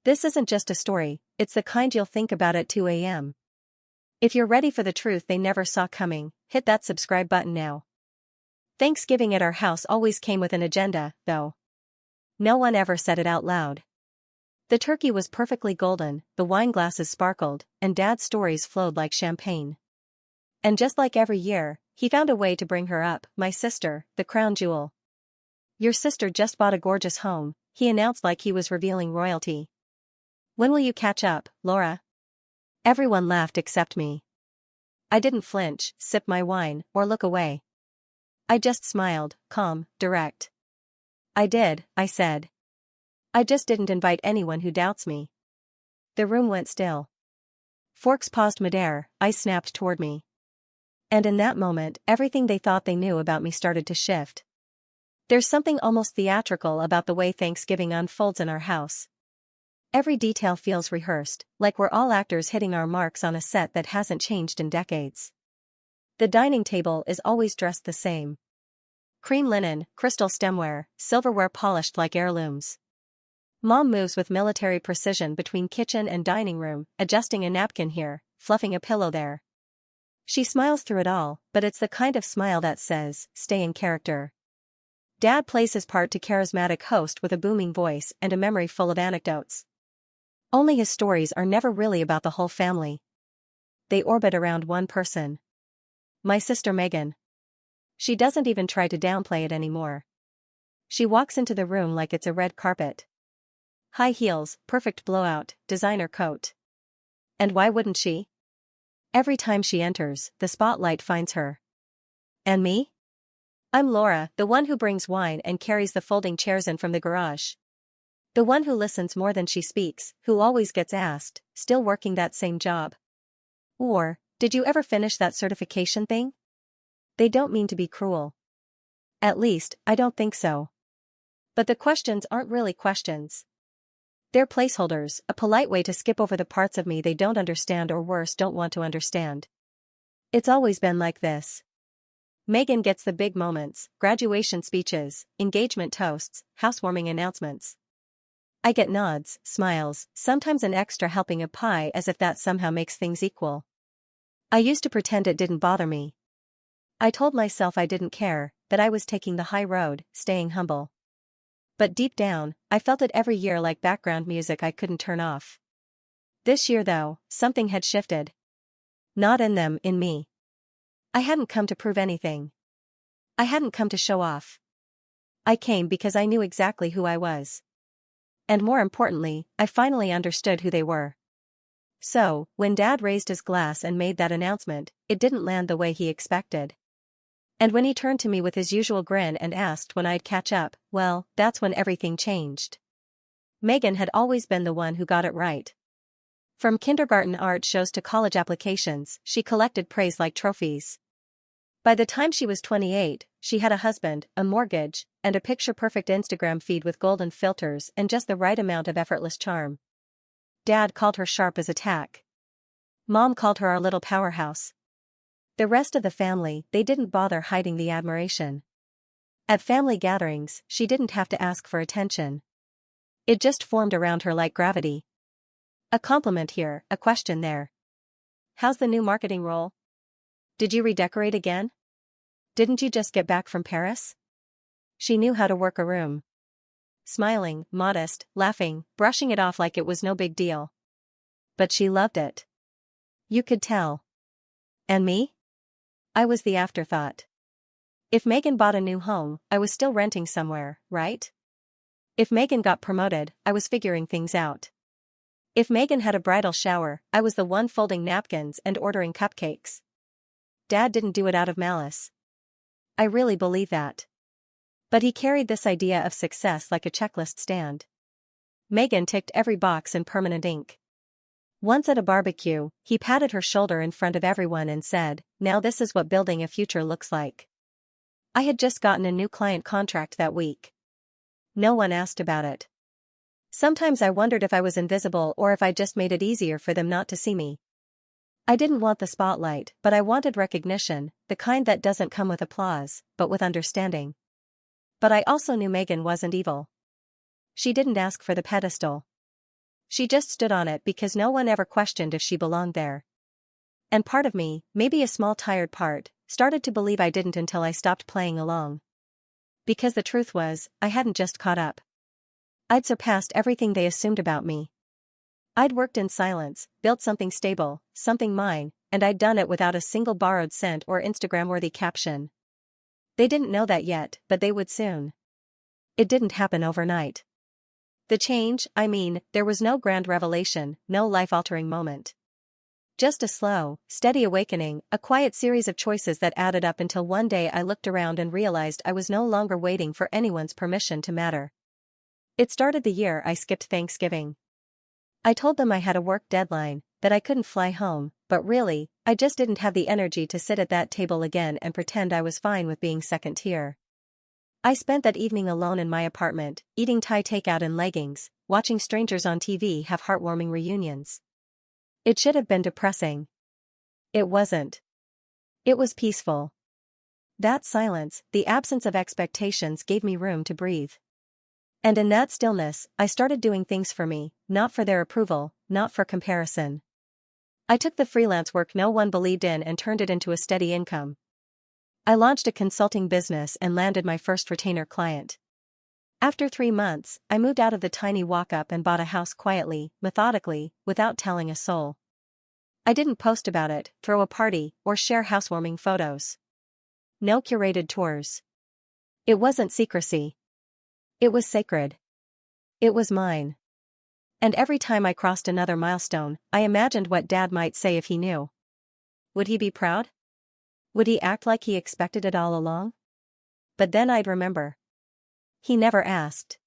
This isn't just a story, it's the kind you'll think about at 2 a.m. If you're ready for the truth they never saw coming, hit that subscribe button now. Thanksgiving at our house always came with an agenda, though. No one ever said it out loud. The turkey was perfectly golden, the wine glasses sparkled, and Dad's stories flowed like champagne. And just like every year, he found a way to bring her up, my sister, the crown jewel. Your sister just bought a gorgeous home, he announced like he was revealing royalty. When will you catch up, Laura? Everyone laughed except me. I didn't flinch, sip my wine, or look away. I just smiled, calm, direct. I did, I said. I just didn't invite anyone who doubts me. The room went still. Forks paused midair, eyes snapped toward me. And in that moment, everything they thought they knew about me started to shift. There's something almost theatrical about the way Thanksgiving unfolds in our house. Every detail feels rehearsed, like we're all actors hitting our marks on a set that hasn't changed in decades. The dining table is always dressed the same. Cream linen, crystal stemware, silverware polished like heirlooms. Mom moves with military precision between kitchen and dining room, adjusting a napkin here, fluffing a pillow there. She smiles through it all, but it's the kind of smile that says, stay in character. Dad plays his part to charismatic host with a booming voice and a memory full of anecdotes. Only his stories are never really about the whole family. They orbit around one person. My sister Megan. She doesn't even try to downplay it anymore. She walks into the room like it's a red carpet. High heels, perfect blowout, designer coat. And why wouldn't she? Every time she enters, the spotlight finds her. And me? I'm Laura, the one who brings wine and carries the folding chairs in from the garage. The one who listens more than she speaks, who always gets asked, still working that same job. Or, did you ever finish that certification thing? They don't mean to be cruel. At least, I don't think so. But the questions aren't really questions. They're placeholders, a polite way to skip over the parts of me they don't understand or worse don't want to understand. It's always been like this. Megan gets the big moments, graduation speeches, engagement toasts, housewarming announcements. I get nods, smiles, sometimes an extra helping of pie as if that somehow makes things equal. I used to pretend it didn't bother me. I told myself I didn't care, that I was taking the high road, staying humble. But deep down, I felt it every year like background music I couldn't turn off. This year though, something had shifted. Not in them, in me. I hadn't come to prove anything. I hadn't come to show off. I came because I knew exactly who I was. And more importantly, I finally understood who they were. So, when Dad raised his glass and made that announcement, it didn't land the way he expected. And when he turned to me with his usual grin and asked when I'd catch up, well, that's when everything changed. Megan had always been the one who got it right. From kindergarten art shows to college applications, she collected praise like trophies. By the time she was 28, she had a husband, a mortgage, and a picture-perfect Instagram feed with golden filters and just the right amount of effortless charm. Dad called her sharp as a tack. Mom called her our little powerhouse. The rest of the family, they didn't bother hiding the admiration. At family gatherings, she didn't have to ask for attention. It just formed around her like gravity. A compliment here, a question there. How's the new marketing role? Did you redecorate again? Didn't you just get back from Paris? She knew how to work a room. Smiling, modest, laughing, brushing it off like it was no big deal. But she loved it. You could tell. And me? I was the afterthought. If Megan bought a new home, I was still renting somewhere, right? If Megan got promoted, I was figuring things out. If Megan had a bridal shower, I was the one folding napkins and ordering cupcakes. Dad didn't do it out of malice. I really believe that. But he carried this idea of success like a checklist stand. Megan ticked every box in permanent ink. Once at a barbecue, he patted her shoulder in front of everyone and said, "Now this is what building a future looks like." I had just gotten a new client contract that week. No one asked about it. Sometimes I wondered if I was invisible or if I just made it easier for them not to see me. I didn't want the spotlight, but I wanted recognition, the kind that doesn't come with applause, but with understanding. But I also knew Megan wasn't evil. She didn't ask for the pedestal. She just stood on it because no one ever questioned if she belonged there. And part of me, maybe a small tired part, started to believe I didn't until I stopped playing along. Because the truth was, I hadn't just caught up. I'd surpassed everything they assumed about me. I'd worked in silence, built something stable, something mine, and I'd done it without a single borrowed cent or Instagram-worthy caption. They didn't know that yet, but they would soon. It didn't happen overnight. The change, there was no grand revelation, no life-altering moment. Just a slow, steady awakening, a quiet series of choices that added up until one day I looked around and realized I was no longer waiting for anyone's permission to matter. It started the year I skipped Thanksgiving. I told them I had a work deadline, that I couldn't fly home, but really, I just didn't have the energy to sit at that table again and pretend I was fine with being second tier. I spent that evening alone in my apartment, eating Thai takeout in leggings, watching strangers on TV have heartwarming reunions. It should have been depressing. It wasn't. It was peaceful. That silence, the absence of expectations, gave me room to breathe. And in that stillness, I started doing things for me, not for their approval, not for comparison. I took the freelance work no one believed in and turned it into a steady income. I launched a consulting business and landed my first retainer client. After 3 months, I moved out of the tiny walk-up and bought a house quietly, methodically, without telling a soul. I didn't post about it, throw a party, or share housewarming photos. No curated tours. It wasn't secrecy. It was sacred. It was mine. And every time I crossed another milestone, I imagined what Dad might say if he knew. Would he be proud? Would he act like he expected it all along? But then I'd remember. He never asked.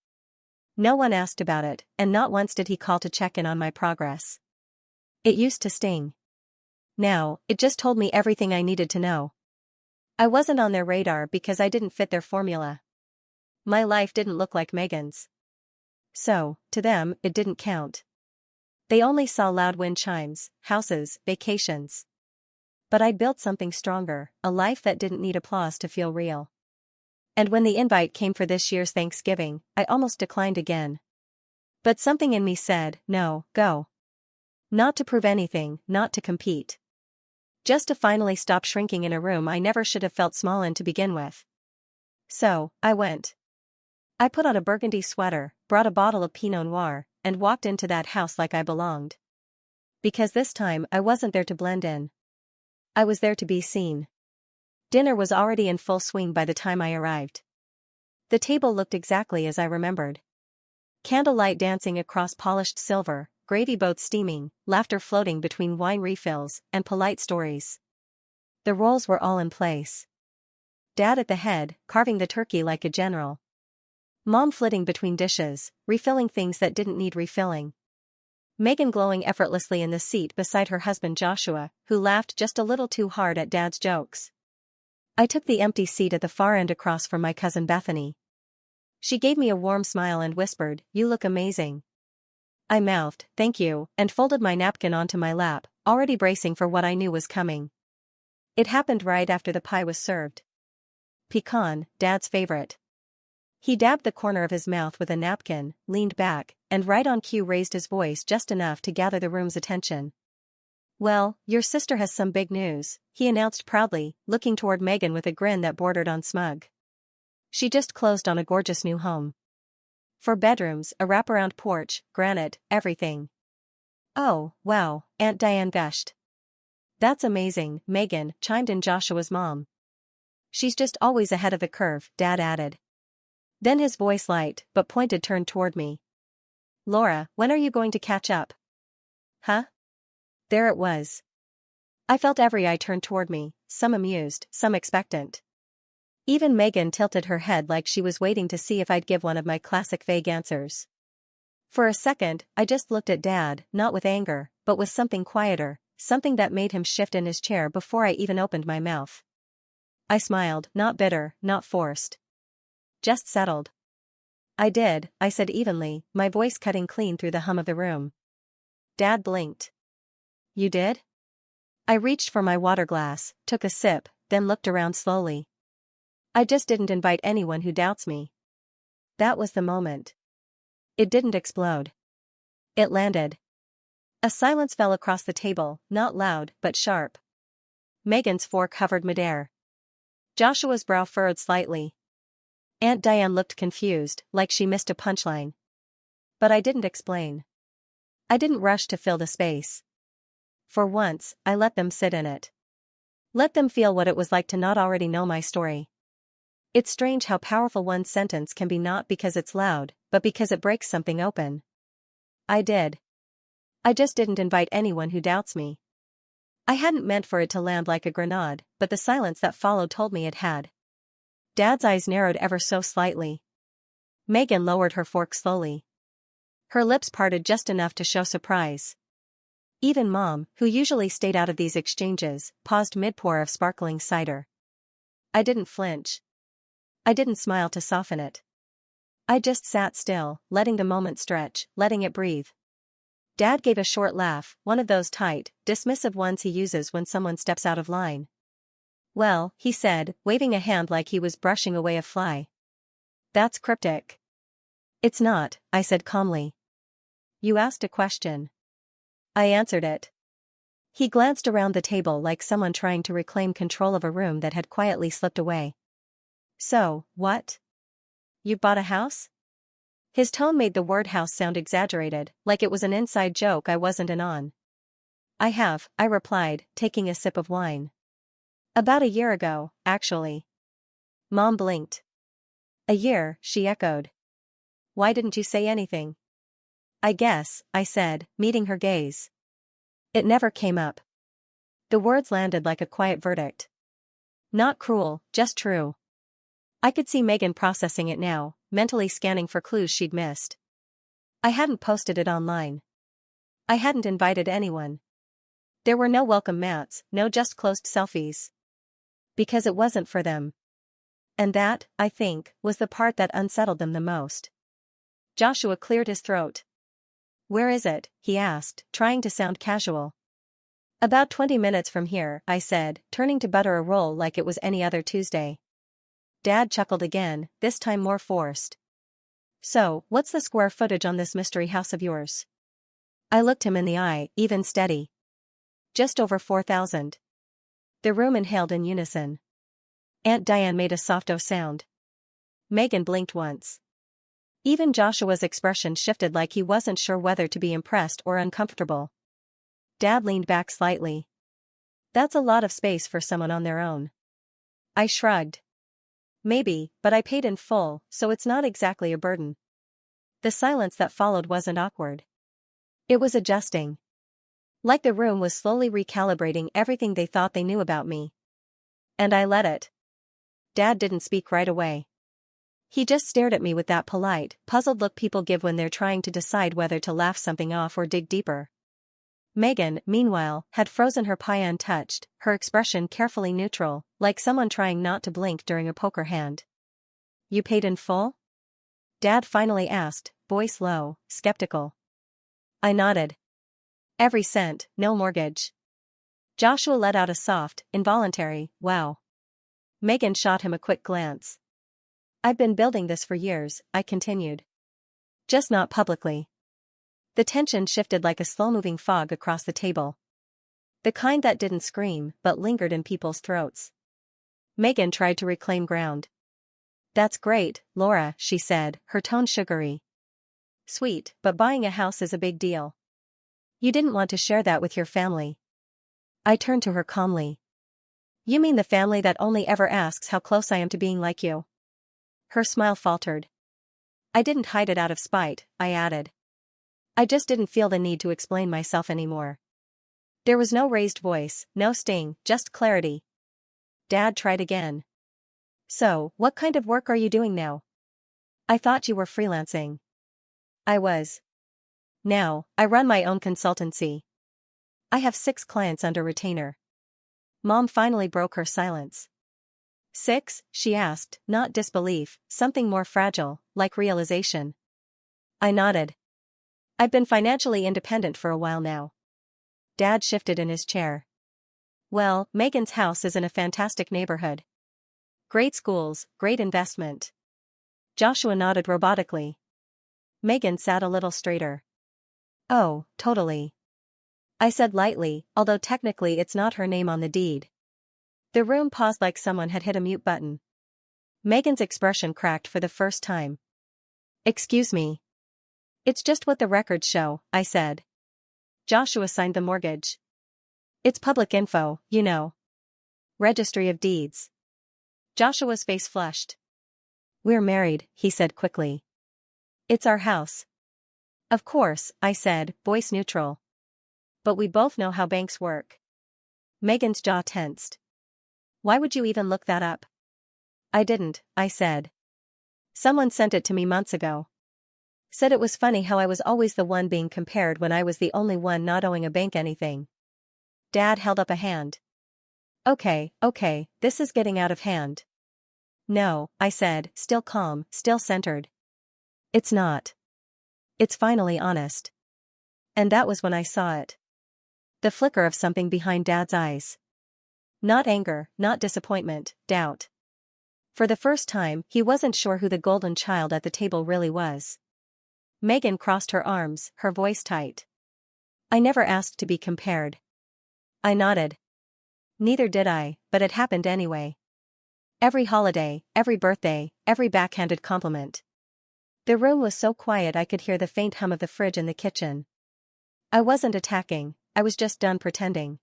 No one asked about it, and not once did he call to check in on my progress. It used to sting. Now, it just told me everything I needed to know. I wasn't on their radar because I didn't fit their formula. My life didn't look like Megan's. So, to them, it didn't count. They only saw loud wind chimes, houses, vacations. But I'd built something stronger, a life that didn't need applause to feel real. And when the invite came for this year's Thanksgiving, I almost declined again. But something in me said, no, go. Not to prove anything, not to compete. Just to finally stop shrinking in a room I never should have felt small in to begin with. So, I went. I put on a burgundy sweater, brought a bottle of Pinot Noir, and walked into that house like I belonged. Because this time I wasn't there to blend in. I was there to be seen. Dinner was already in full swing by the time I arrived. The table looked exactly as I remembered. Candlelight dancing across polished silver, gravy boats steaming, laughter floating between wine refills, and polite stories. The roles were all in place. Dad at the head, carving the turkey like a general. Mom flitting between dishes, refilling things that didn't need refilling. Megan glowing effortlessly in the seat beside her husband Joshua, who laughed just a little too hard at Dad's jokes. I took the empty seat at the far end across from my cousin Bethany. She gave me a warm smile and whispered, "You look amazing." I mouthed, "Thank you," and folded my napkin onto my lap, already bracing for what I knew was coming. It happened right after the pie was served. Pecan, Dad's favorite. He dabbed the corner of his mouth with a napkin, leaned back, and right on cue raised his voice just enough to gather the room's attention. "Well, your sister has some big news," he announced proudly, looking toward Megan with a grin that bordered on smug. "She just closed on a gorgeous new home. 4 bedrooms, a wraparound porch, granite, everything." "Oh, wow," Aunt Diane gushed. "That's amazing," Megan chimed in, Joshua's mom. "She's just always ahead of the curve," Dad added. Then his voice light, but pointed, turned toward me. "Laura, when are you going to catch up?" "Huh?" There it was. I felt every eye turn toward me, some amused, some expectant. Even Megan tilted her head like she was waiting to see if I'd give one of my classic vague answers. For a second, I just looked at Dad, not with anger, but with something quieter, something that made him shift in his chair before I even opened my mouth. I smiled, not bitter, not forced. Just settled. "I did," I said evenly, my voice cutting clean through the hum of the room. Dad blinked. "You did?" I reached for my water glass, took a sip, then looked around slowly. I just didn't invite anyone who doubts me. That was the moment. It didn't explode. It landed. A silence fell across the table, not loud, but sharp. Megan's fork hovered midair. Joshua's brow furrowed slightly. Aunt Diane looked confused, like she missed a punchline. But I didn't explain. I didn't rush to fill the space. For once, I let them sit in it. Let them feel what it was like to not already know my story. It's strange how powerful one sentence can be, not because it's loud, but because it breaks something open. I did. I just didn't invite anyone who doubts me. I hadn't meant for it to land like a grenade, but the silence that followed told me it had. Dad's eyes narrowed ever so slightly. Megan lowered her fork slowly. Her lips parted just enough to show surprise. Even Mom, who usually stayed out of these exchanges, paused mid-pour of sparkling cider. I didn't flinch. I didn't smile to soften it. I just sat still, letting the moment stretch, letting it breathe. Dad gave a short laugh, one of those tight, dismissive ones he uses when someone steps out of line. Well, he said, waving a hand like he was brushing away a fly. That's cryptic. It's not, I said calmly. You asked a question. I answered it. He glanced around the table like someone trying to reclaim control of a room that had quietly slipped away. So, what? You bought a house? His tone made the word house sound exaggerated, like it was an inside joke I wasn't in on. I have, I replied, taking a sip of wine. About a year ago, actually. Mom blinked. A year, she echoed. Why didn't you say anything? I guess, I said, meeting her gaze. It never came up. The words landed like a quiet verdict. Not cruel, just true. I could see Megan processing it now, mentally scanning for clues she'd missed. I hadn't posted it online. I hadn't invited anyone. There were no welcome mats, no just closed selfies. Because it wasn't for them. And that, I think, was the part that unsettled them the most. Joshua cleared his throat. Where is it? He asked, trying to sound casual. About 20 minutes from here, I said, turning to butter a roll like it was any other Tuesday. Dad chuckled again, this time more forced. So, what's the square footage on this mystery house of yours? I looked him in the eye, even steady. Just over 4,000. The room inhaled in unison. Aunt Diane made a soft "oh" sound. Megan blinked once. Even Joshua's expression shifted like he wasn't sure whether to be impressed or uncomfortable. Dad leaned back slightly. That's a lot of space for someone on their own. I shrugged. Maybe, but I paid in full, so it's not exactly a burden. The silence that followed wasn't awkward. It was adjusting. Like the room was slowly recalibrating everything they thought they knew about me. And I let it. Dad didn't speak right away. He just stared at me with that polite, puzzled look people give when they're trying to decide whether to laugh something off or dig deeper. Megan, meanwhile, had frozen her pie untouched, her expression carefully neutral, like someone trying not to blink during a poker hand. You paid in full? Dad finally asked, voice low, skeptical. I nodded. Every cent, no mortgage. Joshua let out a soft, involuntary, wow. Megan shot him a quick glance. I've been building this for years, I continued. Just not publicly. The tension shifted like a slow-moving fog across the table. The kind that didn't scream, but lingered in people's throats. Megan tried to reclaim ground. That's great, Laura, she said, her tone sugary. Sweet, but buying a house is a big deal. You didn't want to share that with your family. I turned to her calmly. You mean the family that only ever asks how close I am to being like you? Her smile faltered. I didn't hide it out of spite, I added. I just didn't feel the need to explain myself anymore. There was no raised voice, no sting, just clarity. Dad tried again. So, what kind of work are you doing now? I thought you were freelancing. I was. Now, I run my own consultancy. I have 6 clients under retainer. Mom finally broke her silence. 6? She asked, not disbelief, something more fragile, like realization. I nodded. I've been financially independent for a while now. Dad shifted in his chair. Well, Megan's house is in a fantastic neighborhood. Great schools, great investment. Joshua nodded robotically. Megan sat a little straighter. Oh, totally. I said lightly, although technically it's not her name on the deed. The room paused like someone had hit a mute button. Megan's expression cracked for the first time. Excuse me. It's just what the records show, I said. Joshua signed the mortgage. It's public info, you know. Registry of Deeds. Joshua's face flushed. We're married, he said quickly. It's our house. Of course, I said, voice neutral. But we both know how banks work. Megan's jaw tensed. Why would you even look that up? I didn't, I said. Someone sent it to me months ago. Said it was funny how I was always the one being compared when I was the only one not owing a bank anything. Dad held up a hand. Okay, this is getting out of hand. No, I said, still calm, still centered. It's not. It's finally honest. And that was when I saw it. The flicker of something behind Dad's eyes. Not anger, not disappointment, doubt. For the first time, he wasn't sure who the golden child at the table really was. Megan crossed her arms, her voice tight. I never asked to be compared. I nodded. Neither did I, but it happened anyway. Every holiday, every birthday, every backhanded compliment. The room was so quiet I could hear the faint hum of the fridge in the kitchen. I wasn't attacking, I was just done pretending.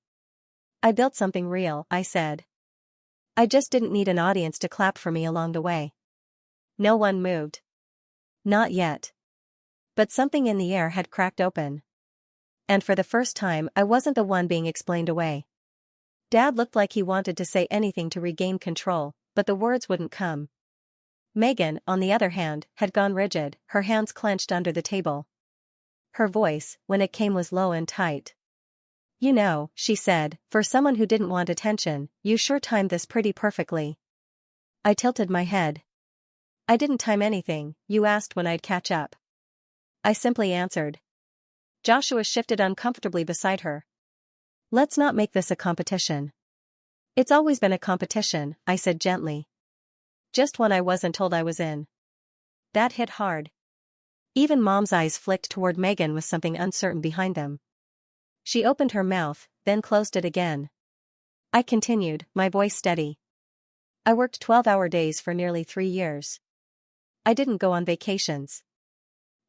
I built something real, I said. I just didn't need an audience to clap for me along the way. No one moved. Not yet. But something in the air had cracked open. And for the first time I wasn't the one being explained away. Dad looked like he wanted to say anything to regain control, but the words wouldn't come. Megan, on the other hand, had gone rigid, her hands clenched under the table. Her voice, when it came, was low and tight. You know, she said, for someone who didn't want attention, you sure timed this pretty perfectly. I tilted my head. I didn't time anything, you asked when I'd catch up. I simply answered. Joshua shifted uncomfortably beside her. Let's not make this a competition. It's always been a competition, I said gently. Just one I wasn't told I was in. That hit hard. Even Mom's eyes flicked toward Megan with something uncertain behind them. She opened her mouth, then closed it again. I continued, my voice steady. I worked 12-hour days for nearly 3 years. I didn't go on vacations.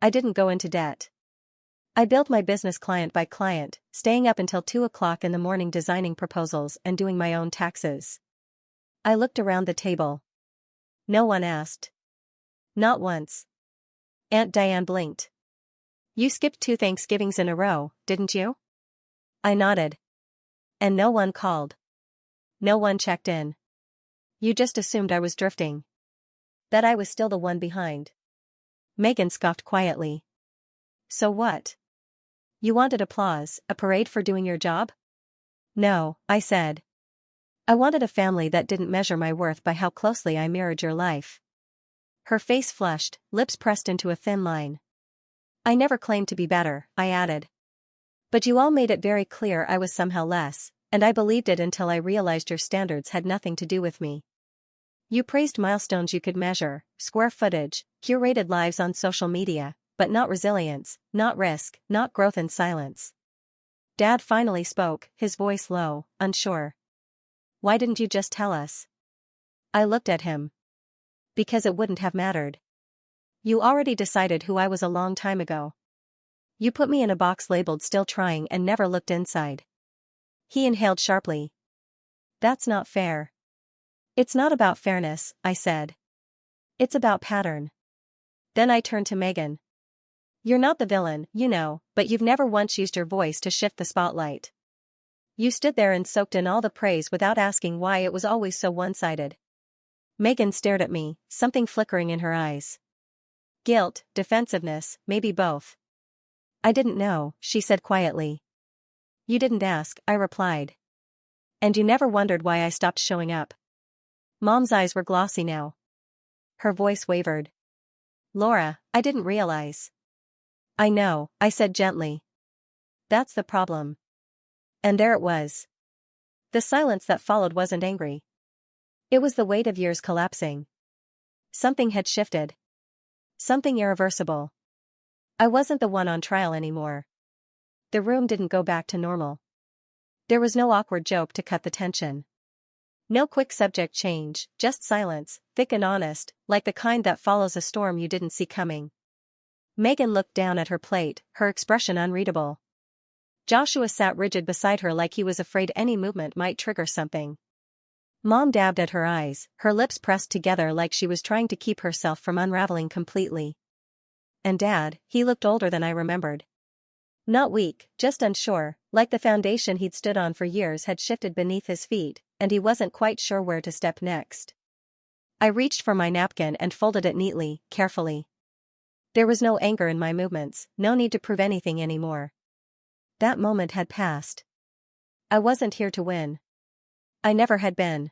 I didn't go into debt. I built my business client by client, staying up until 2 o'clock in the morning designing proposals and doing my own taxes. I looked around the table. No one asked. Not once. Aunt Diane blinked. You skipped 2 Thanksgivings in a row, didn't you? I nodded. And no one called. No one checked in. You just assumed I was drifting. That I was still the one behind. Megan scoffed quietly. So what? You wanted applause, a parade for doing your job? No, I said. I wanted a family that didn't measure my worth by how closely I mirrored your life. Her face flushed, lips pressed into a thin line. I never claimed to be better, I added. But you all made it very clear I was somehow less, and I believed it until I realized your standards had nothing to do with me. You praised milestones you could measure, square footage, curated lives on social media, but not resilience, not risk, not growth in silence. Dad finally spoke, his voice low, unsure. Why didn't you just tell us? I looked at him. Because it wouldn't have mattered. You already decided who I was a long time ago. You put me in a box labeled still trying and never looked inside. He inhaled sharply. That's not fair. It's not about fairness, I said. It's about pattern. Then I turned to Megan. You're not the villain, you know, but you've never once used your voice to shift the spotlight. You stood there and soaked in all the praise without asking why it was always so one-sided. Megan stared at me, something flickering in her eyes. Guilt, defensiveness, maybe both. I didn't know, she said quietly. You didn't ask, I replied. And you never wondered why I stopped showing up. Mom's eyes were glossy now. Her voice wavered. Laura, I didn't realize. I know, I said gently. That's the problem. And there it was. The silence that followed wasn't angry. It was the weight of years collapsing. Something had shifted. Something irreversible. I wasn't the one on trial anymore. the room didn't go back to normal. There was no awkward joke to cut the tension. No quick subject change, just silence, thick and honest, like the kind that follows a storm you didn't see coming. Megan looked down at her plate, her expression unreadable. Joshua sat rigid beside her like he was afraid any movement might trigger something. Mom dabbed at her eyes, her lips pressed together like she was trying to keep herself from unraveling completely. And Dad, he looked older than I remembered. Not weak, just unsure, like the foundation he'd stood on for years had shifted beneath his feet, and he wasn't quite sure where to step next. I reached for my napkin and folded it neatly, carefully. There was no anger in my movements, no need to prove anything anymore. That moment had passed. I wasn't here to win. I never had been.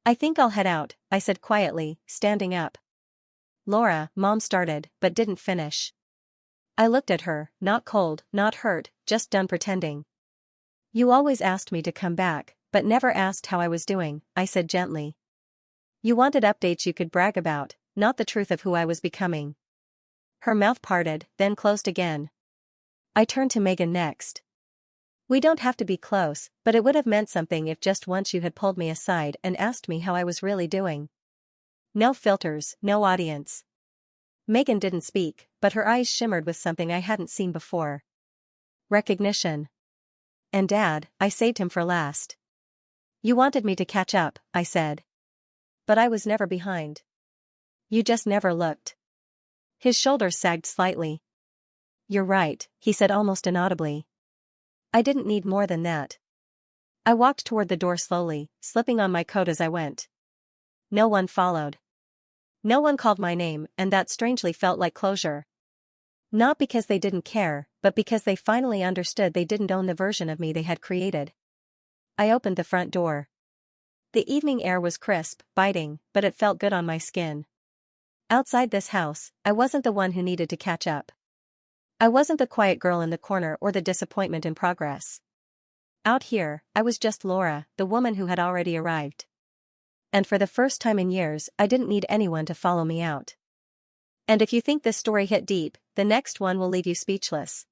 I think I'll head out, I said quietly, standing up. Laura, Mom started, but didn't finish. I looked at her, not cold, not hurt, just done pretending. You always asked me to come back, but never asked how I was doing, I said gently. You wanted updates you could brag about, not the truth of who I was becoming. Her mouth parted, then closed again. I turned to Megan next. We don't have to be close, but it would have meant something if just once you had pulled me aside and asked me how I was really doing. No filters, no audience. Megan didn't speak, but her eyes shimmered with something I hadn't seen before. Recognition. And Dad, I saved him for last. You wanted me to catch up, I said. But I was never behind. You just never looked. His shoulders sagged slightly. You're right, he said almost inaudibly. I didn't need more than that. I walked toward the door slowly, slipping on my coat as I went. No one followed. No one called my name, and that strangely felt like closure. Not because they didn't care, but because they finally understood they didn't own the version of me they had created. I opened the front door. The evening air was crisp, biting, but it felt good on my skin. Outside this house, I wasn't the one who needed to catch up. I wasn't the quiet girl in the corner or the disappointment in progress. Out here, I was just Laura, the woman who had already arrived. And for the first time in years, I didn't need anyone to follow me out. And if you think this story hit deep, the next one will leave you speechless.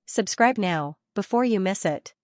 Subscribe now, before you miss it.